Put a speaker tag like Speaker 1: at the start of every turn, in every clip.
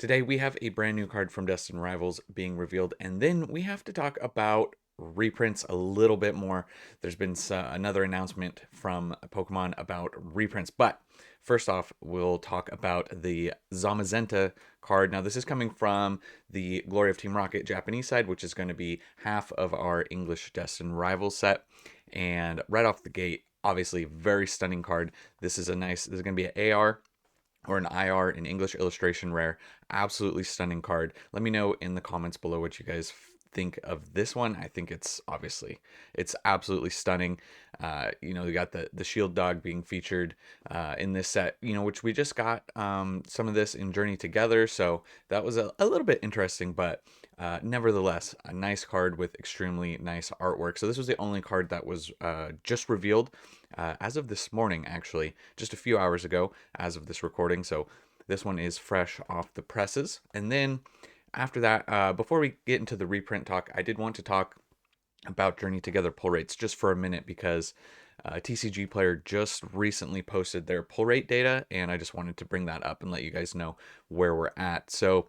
Speaker 1: Today we have a brand new card from Destined Rivals being revealed, and then we have to talk about reprints a little bit more. There's been another announcement from Pokemon about reprints, but first off, we'll talk about the Zamazenta card. Now, this is coming from the Glory of Team Rocket Japanese side, which is going to be half of our English Destined Rivals set. And right off the gate, obviously, very stunning card. This is going to be an AR or an IR in English illustration rare. Absolutely stunning card. Let me know in the comments below what you guys think of this one. I think it's absolutely stunning. You got the shield dog being featured in this set, which we just got some of this in Journey Together, so that was a little bit interesting, but nevertheless, a nice card with extremely nice artwork. So this was the only card that was just revealed as of this morning, actually, just a few hours ago as of this recording. So this one is fresh off the presses. And then after that, before we get into the reprint talk, I did want to talk about Journey Together pull rates just for a minute because TCG Player just recently posted their pull rate data, and I just wanted to bring that up and let you guys know where we're at. So,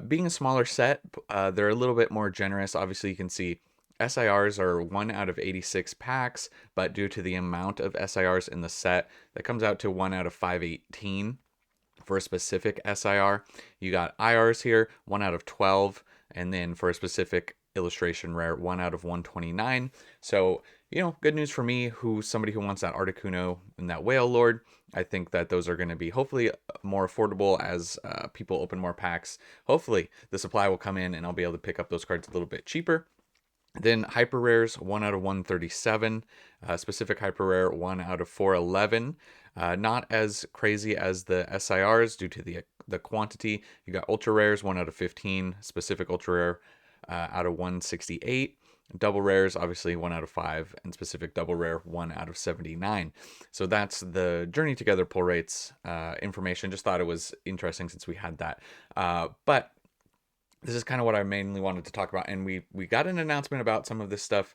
Speaker 1: being a smaller set, they're a little bit more generous. Obviously, you can see SIRs are 1 out of 86 packs, but due to the amount of SIRs in the set, that comes out to 1 out of 518 for a specific SIR. You got IRs here, 1 out of 12, and then for a specific illustration rare, 1 out of 129. So, good news for me, somebody who wants that Articuno and that Whale Lord. I think that those are going to be hopefully more affordable as people open more packs. Hopefully the supply will come in and I'll be able to pick up those cards a little bit cheaper. Then hyper rares, 1 out of 137. Specific hyper rare, 1 out of 411. Not as crazy as the SIRs due to the quantity. You got ultra rares, 1 out of 15. Specific ultra rare, out of 168. Double rares, obviously 1 out of 5, and specific double rare, 1 out of 79. So that's the Journey Together pull rates information. Just thought it was interesting since we had that. But this is kind of what I mainly wanted to talk about, and we got an announcement about some of this stuff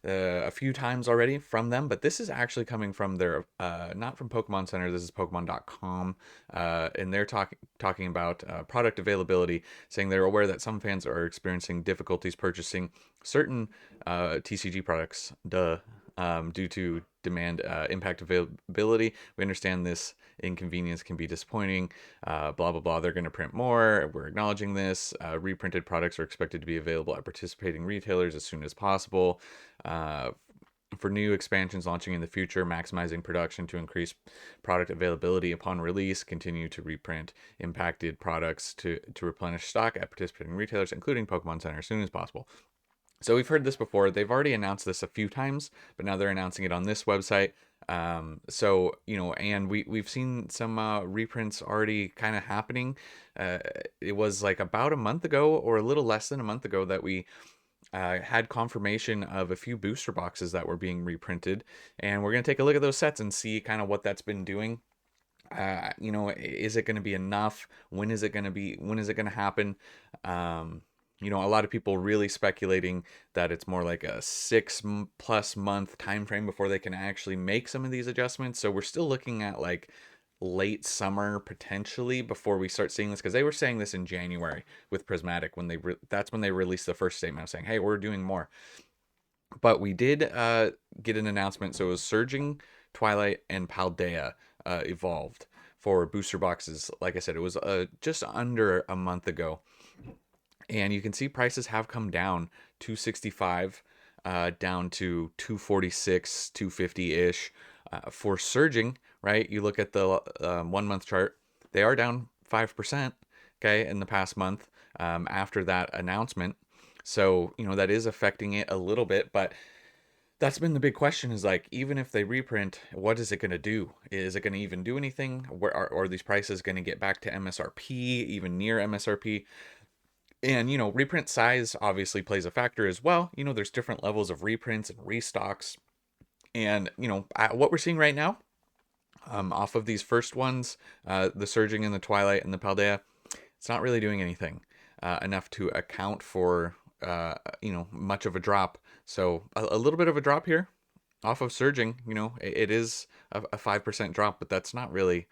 Speaker 1: a few times already from them, but this is actually coming from their not from Pokemon Center. This is Pokemon.com, and they're talking about product availability, saying they're aware that some fans are experiencing difficulties purchasing certain TCG products. Due to demand impact availability. We understand this inconvenience can be disappointing. Blah, blah, blah. They're going to print more. We're acknowledging this. Reprinted products are expected to be available at participating retailers as soon as possible. For new expansions launching in the future, maximizing production to increase product availability upon release, continue to reprint impacted products to replenish stock at participating retailers, including Pokemon Center, as soon as possible. So we've heard this before. They've already announced this a few times, but now they're announcing it on this website. And we've seen some reprints already kind of happening. It was like about a month ago, or a little less than a month ago, that we had confirmation of a few booster boxes that were being reprinted, and we're gonna take a look at those sets and see kind of what that's been doing. Is it going to be enough? When is it going to happen? A lot of people really speculating that it's more like a 6+ month time frame before they can actually make some of these adjustments. So we're still looking at like late summer potentially before we start seeing this, because they were saying this in January with Prismatic when that's when they released the first statement of saying, hey, we're doing more. But we did get an announcement. So it was Surging, Twilight, and Paldea evolved for booster boxes. Like I said, it was just under a month ago. And you can see prices have come down, 265 down to 246, 250-ish. For Surging, right, you look at the 1 month chart, they are down 5%, okay, in the past month after that announcement. So, that is affecting it a little bit, but that's been the big question, is like, even if they reprint, what is it going to do? Is it going to even do anything? Where are these prices going to get back to MSRP, even near MSRP? And, reprint size obviously plays a factor as well. There's different levels of reprints and restocks. And, what we're seeing right now, off of these first ones, the Surging and the Twilight and the Paldea, it's not really doing anything enough to account for, much of a drop. So a little bit of a drop here off of Surging. It is a 5% drop, but that's not really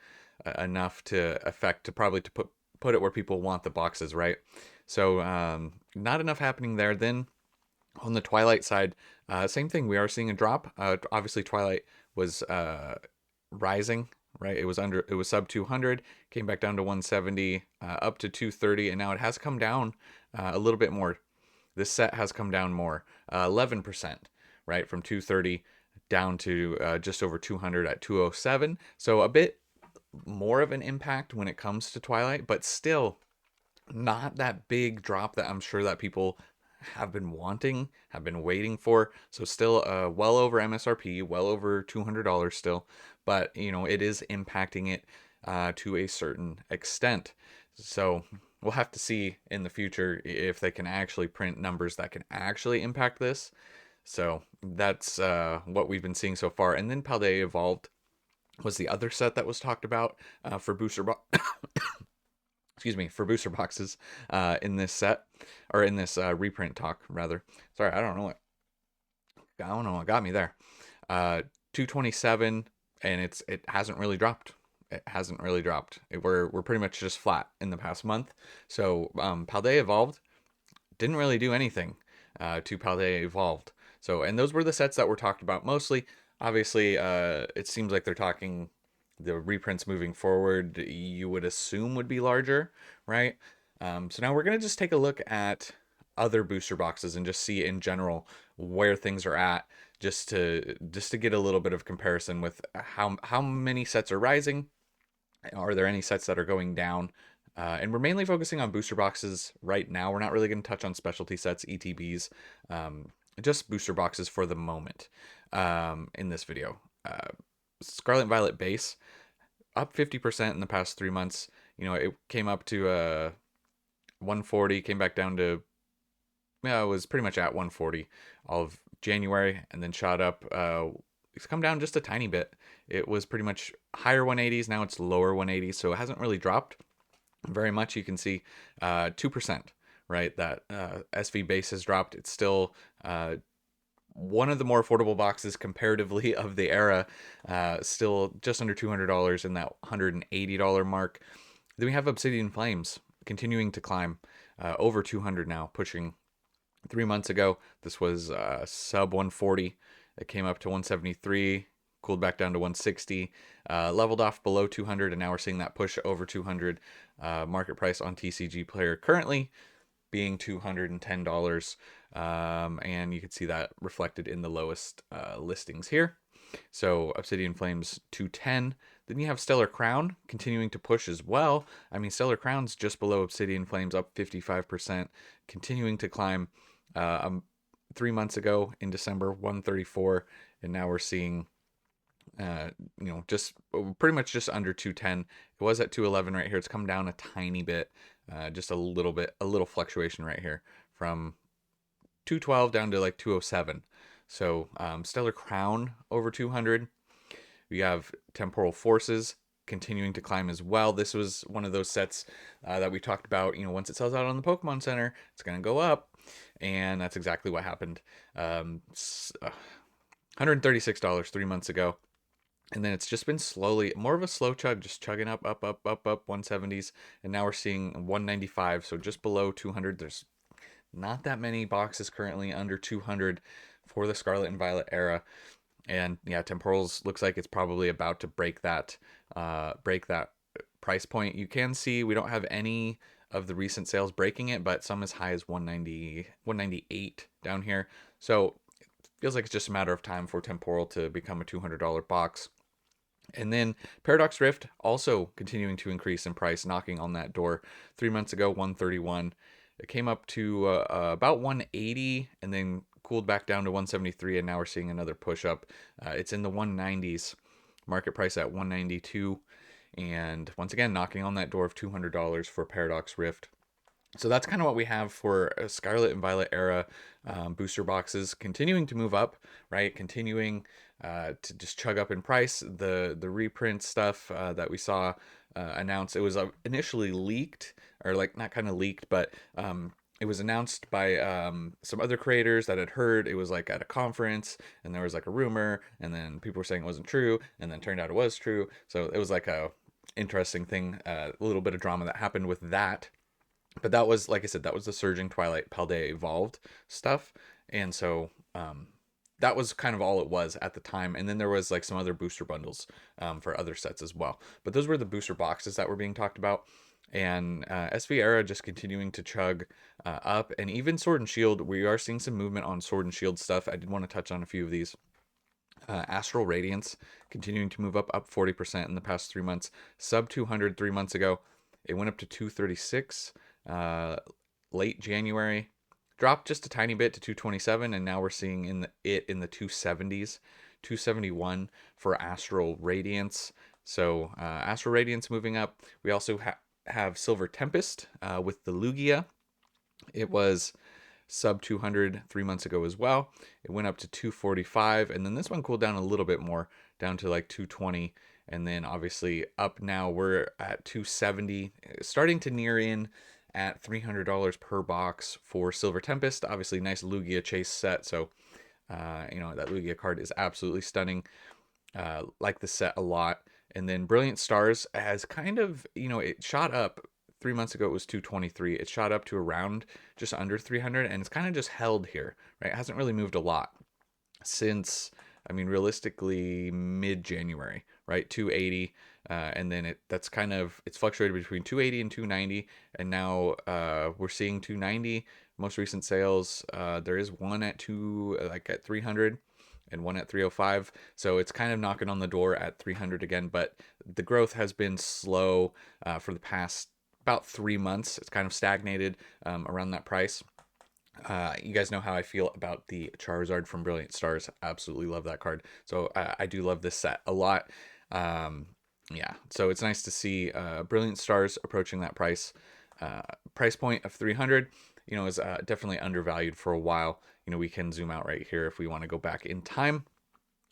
Speaker 1: enough to affect, to probably to put it where people want the boxes, right? So not enough happening there. Then on the Twilight side, same thing. We are seeing a drop. Obviously, Twilight was rising, right? It was sub 200, came back down to 170, up to 230, and now it has come down a little bit more. This set has come down more, 11%, right, from 230 down to just over 200 at 207. So a bit more of an impact when it comes to Twilight, but still not that big drop that I'm sure that people have been wanting, have been waiting for. So still well over MSRP, well over $200 still, but it is impacting it to a certain extent. So we'll have to see in the future if they can actually print numbers that can actually impact this. So that's what we've been seeing so far. And then Paldea Evolved was the other set that was talked about for for booster boxes in this set, or in this reprint talk rather. Sorry, I don't know what got me there. 227, and it hasn't really dropped. It hasn't really dropped. We're pretty much just flat in the past month. So Paldea Evolved didn't really do anything to Paldea Evolved. So, and those were the sets that were talked about mostly. Obviously, it seems like they're talking the reprints moving forward, you would assume would be larger, right? So now we're going to just take a look at other booster boxes and just see in general where things are at, just to get a little bit of comparison with how many sets are rising. Are there any sets that are going down? And we're mainly focusing on booster boxes right now. We're not really going to touch on specialty sets, ETBs, just booster boxes for the moment in this video. Scarlet and Violet base up 50% in the past 3 months. It came up to 140, came back down to, it was pretty much at 140 all of January, and then shot up. It's come down just a tiny bit. It was pretty much higher 180s, now it's lower 180s, so it hasn't really dropped very much. You can see 2%, right? That SV base has dropped. It's still one of the more affordable boxes comparatively of the era, still just under $200 in that $180 mark. Then we have Obsidian Flames continuing to climb, over 200 now, pushing 3 months ago. This was sub 140. It came up to 173, cooled back down to 160, leveled off below 200, and now we're seeing that push over 200. Market price on TCG Player currently being $210, and you can see that reflected in the lowest listings here. So Obsidian Flames 210. Then you have Stellar Crown continuing to push as well. I mean, Stellar Crown's just below Obsidian Flames, up 55%, continuing to climb. 3 months ago in December, 134, and now we're seeing just pretty much just under 210. It was at 211 right here. It's come down a tiny bit, just a little fluctuation right here from 212 down to like 207. So Stellar Crown over 200. We have Temporal Forces continuing to climb as well. This was one of those sets that we talked about. Once it sells out on the Pokemon Center, it's going to go up, and that's exactly what happened. $136 3 months ago. And then it's just been slowly, more of a slow chug, just chugging up, 170s. And now we're seeing 195, so just below 200. There's not that many boxes currently under 200 for the Scarlet and Violet era. And yeah, Temporals looks like it's probably about to break that price point. You can see we don't have any of the recent sales breaking it, but some as high as 190, 198 down here. So it feels like it's just a matter of time for Temporal to become a $200 box. And then Paradox Rift also continuing to increase in price, knocking on that door. 3 months ago, 131. It came up to about 180 and then cooled back down to 173, and now we're seeing another push up. It's in the 190s, market price at 192, and once again knocking on that door of $200 for Paradox Rift. So that's kind of what we have for Scarlet and Violet era booster boxes, continuing to move up, right? Continuing to just chug up in price. The reprint stuff that we saw announced, it was initially leaked, or like not kind of leaked, but it was announced by some other creators that had heard. It was like at a conference, and there was like a rumor, and then people were saying it wasn't true, and then turned out it was true. So it was like interesting thing, a little bit of drama that happened with that. But that was, like I said, that was the Surging Twilight Paldea Evolved stuff. And so that was kind of all it was at the time. And then there was like some other booster bundles for other sets as well. But those were the booster boxes that were being talked about. And SV Era just continuing to chug up. And even Sword and Shield, we are seeing some movement on Sword and Shield stuff. I did want to touch on a few of these. Astral Radiance continuing to move up 40% in the past 3 months. Sub 200 3 months ago. It went up to 236 late January. Dropped just a tiny bit to 227, and now we're seeing it in the 270s. 271 for Astral Radiance. So Astral Radiance moving up. We also have Silver Tempest with the Lugia. It was sub 200 3 months ago as well. It went up to 245, and then this one cooled down a little bit more, down to like 220, and then obviously up now we're at 270, starting to near in at $300 per box for Silver Tempest. Obviously, nice Lugia chase set, so that Lugia card is absolutely stunning. Like the set a lot. And then Brilliant Stars has kind of, it shot up 3 months ago. It was 223. It shot up to around just under 300, and it's kind of just held here, right? It hasn't really moved a lot since, realistically mid-January, right? 280. And then it's fluctuated between 280 and 290, and now we're seeing 290. Most recent sales, there is one at 300 and one at 305, so it's kind of knocking on the door at 300 again, but the growth has been slow for the past about 3 months. It's kind of stagnated around that price. You guys know how I feel about the Charizard from Brilliant Stars. Absolutely love that card. So I do love this set a lot. So it's nice to see Brilliant Stars approaching that price point of 300. Is definitely undervalued for a while. We can zoom out right here if we want to go back in time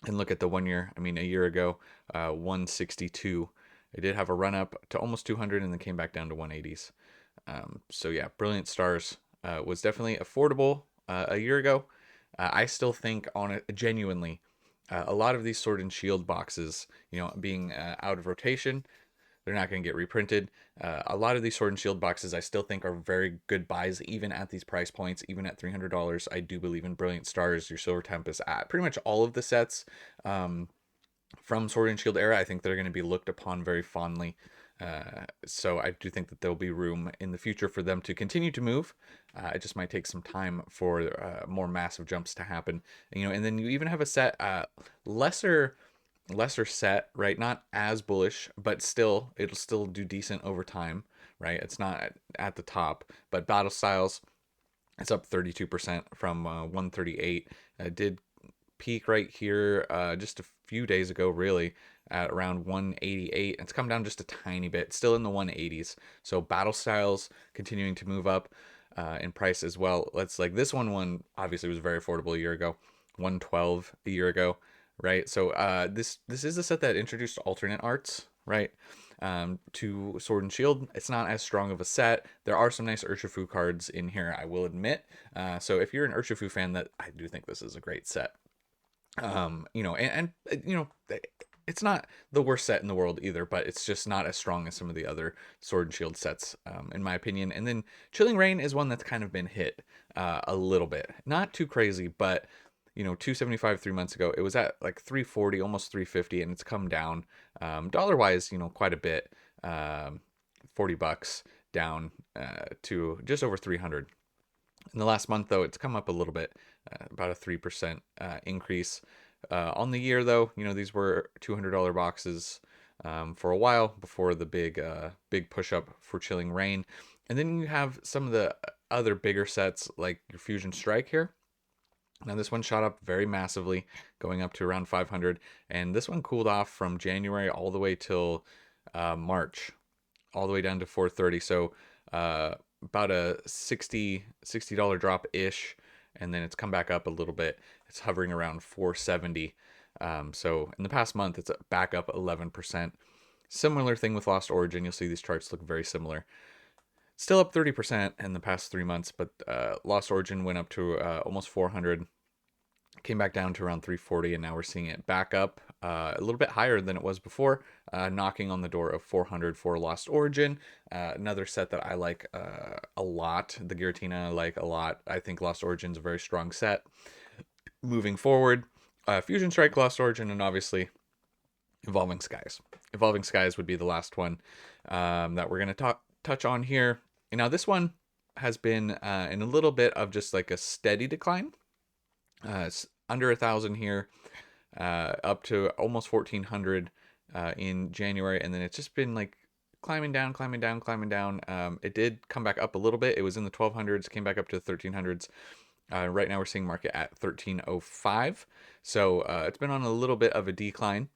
Speaker 1: and look at the 1 year. A year ago, 162. It did have a run up to almost 200 and then came back down to 180s. Brilliant Stars was definitely affordable a year ago. I still think genuinely, a lot of these Sword and Shield boxes, being out of rotation, they're not going to get reprinted. A lot of these Sword and Shield boxes I still think are very good buys, even at these price points, even at $300. I do believe in Brilliant Stars, your Silver Tempest, pretty much all of the sets from Sword and Shield era. I think they're going to be looked upon very fondly. So I do think that there'll be room in the future for them to continue to move. It just might take some time for more massive jumps to happen. And then you even have a set, lesser set, right? Not as bullish, but still, it'll still do decent over time, right? It's not at the top, but Battle Styles, it's up 32% from 138. Did peak right here just a few days ago, really, at around 188. It's come down just a tiny bit, still in the 180s. So Battle Styles continuing to move up in price as well. This one obviously was very affordable a year ago, 112 a year ago, right? So this is a set that introduced alternate arts, right? To Sword and Shield. It's not as strong of a set. There are some nice Urshifu cards in here, I will admit. So if you're an Urshifu fan, that I do think this is a great set. It's not the worst set in the world either, but it's just not as strong as some of the other Sword and Shield sets, in my opinion. And then Chilling Reign is one that's kind of been hit a little bit. Not too crazy, but 275 3 months ago, it was at like 340, almost 350, and it's come down dollar wise, quite a bit, $40 down to just over 300. In the last month, though, it's come up a little bit, about a 3% increase. On the year, though, these were $200 boxes for a while before the big push up for Chilling Reign. And then you have some of the other bigger sets like your Fusion Strike here. Now this one shot up very massively, going up to around 500, and this one cooled off from January all the way till March, all the way down to 430. So about a $60 drop ish, and then it's come back up a little bit. It's hovering around 470. So in the past month, it's back up 11%. Similar thing with Lost Origin. You'll see these charts look very similar. Still up 30% in the past 3 months, but Lost Origin went up to almost 400, came back down to around 340, and now we're seeing it back up a little bit higher than it was before, knocking on the door of 400 for Lost Origin. Another set that I like a lot. The Giratina I like a lot. I think Lost Origin is a very strong set. Moving forward, Fusion Strike, Lost Origin, and obviously Evolving Skies. Evolving Skies would be the last one that we're going to touch on here. And now this one has been in a little bit of just like a steady decline. It's under 1,000 here, up to almost 1,400 in January, and then it's just been like climbing down, climbing down, climbing down. It did come back up a little bit. It was in the 1,200s, came back up to the 1,300s. Right now we're seeing market at 1305. So it's been on a little bit of a decline.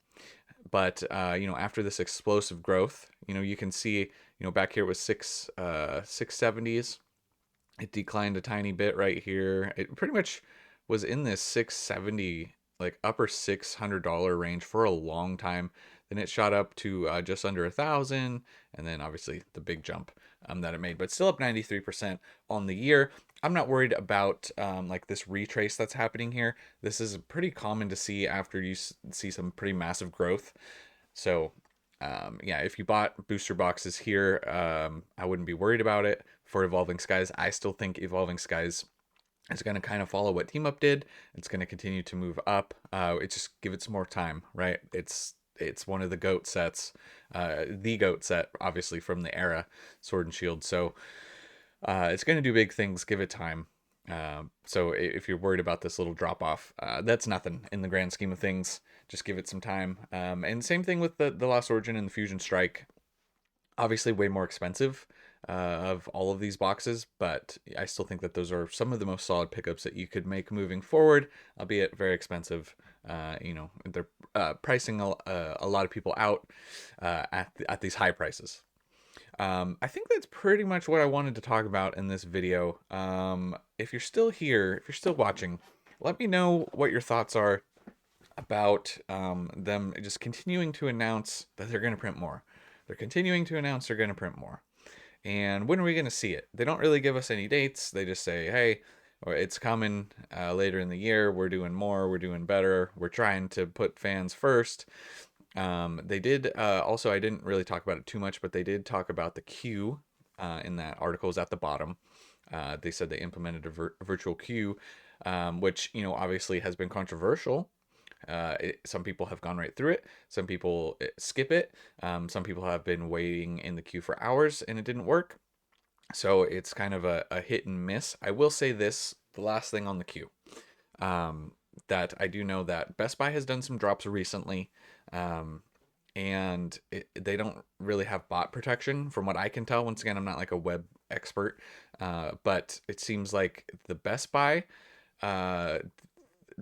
Speaker 1: But after this explosive growth, you can see, back here was 670s. It declined a tiny bit right here. It pretty much was in this 670, like upper $600 range for a long time. Then it shot up to just under 1,000, and then obviously the big jump that it made, but still up 93% on the year. I'm not worried about like this retrace that's happening here. This is pretty common to see after you see some pretty massive growth. So yeah, if you bought booster boxes here, I wouldn't be worried about it. For Evolving Skies, I still think Evolving Skies is going to kind of follow what Team Up did. It's going to continue to move up. It just give it some more time, right? It's one of the GOAT sets, the GOAT set, obviously from the era, Sword and Shield. So it's going to do big things. Give it time. So if you're worried about this little drop off, that's nothing in the grand scheme of things. Just give it some time. And same thing with the Lost Origin and the Fusion Strike. Obviously, way more expensive of all of these boxes, but I still think that those are some of the most solid pickups that you could make moving forward, albeit very expensive. They're pricing a lot of people out at these high prices. I think that's pretty much what I wanted to talk about in this video. If you're still here, if you're still watching, let me know what your thoughts are about them just continuing to announce that they're going to print more. They're continuing to announce they're going to print more. And when are we going to see it? They don't really give us any dates. They just say, hey, it's coming later in the year. We're doing more. We're doing better. We're trying to put fans first. They did also, I didn't really talk about it too much, but they did talk about the queue in that article is at the bottom. They said they implemented a virtual queue, which, obviously has been controversial. Some people have gone right through it. Some people skip it. Some people have been waiting in the queue for hours and it didn't work. So it's kind of a hit and miss. I will say this, the last thing on the queue, that I do know that Best Buy has done some drops recently. And they don't really have bot protection from what I can tell. Once again, I'm not like a web expert, but it seems like the Best Buy,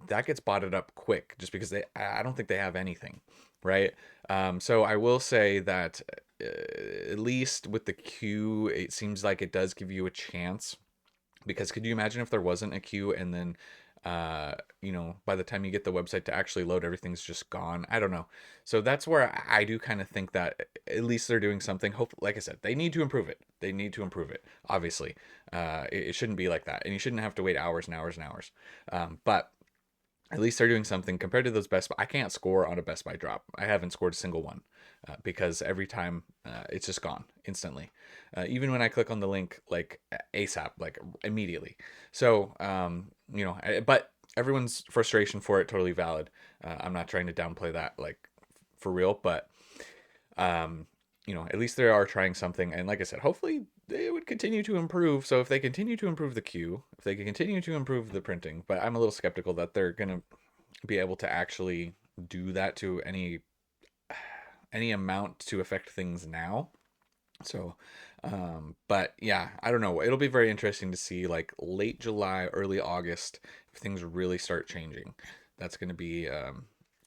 Speaker 1: that gets botted up quick just because I don't think they have anything, right? So I will say that at least with the queue, it seems like it does give you a chance, because could you imagine if there wasn't a queue and then by the time you get the website to actually load, everything's just gone. I don't know. So that's where I do kind of think that at least they're doing something. Hope, like I said, they need to improve it. They need to improve it. Obviously, it shouldn't be like that, and you shouldn't have to wait hours and hours and hours. But at least they're doing something compared to those Best Buy. I can't score on a Best Buy drop. I haven't scored a single one because every time it's just gone instantly. Even when I click on the link, like ASAP, like immediately. So, but everyone's frustration for it, totally valid. I'm not trying to downplay that, like for real, but at least they are trying something. And like I said, hopefully they would continue to improve. So if they continue to improve the queue, if they can continue to improve the printing, but I'm a little skeptical that they're going to be able to actually do that to any amount to affect things now. So, but yeah, I don't know. It'll be very interesting to see like late July, early August, if things really start changing. That's going to be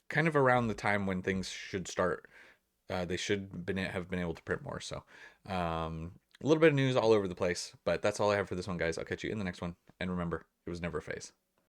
Speaker 1: kind of around the time when things should start. They should have been able to print more. So, a little bit of news all over the place, but that's all I have for this one, guys. I'll catch you in the next one. And remember, it was never a phase.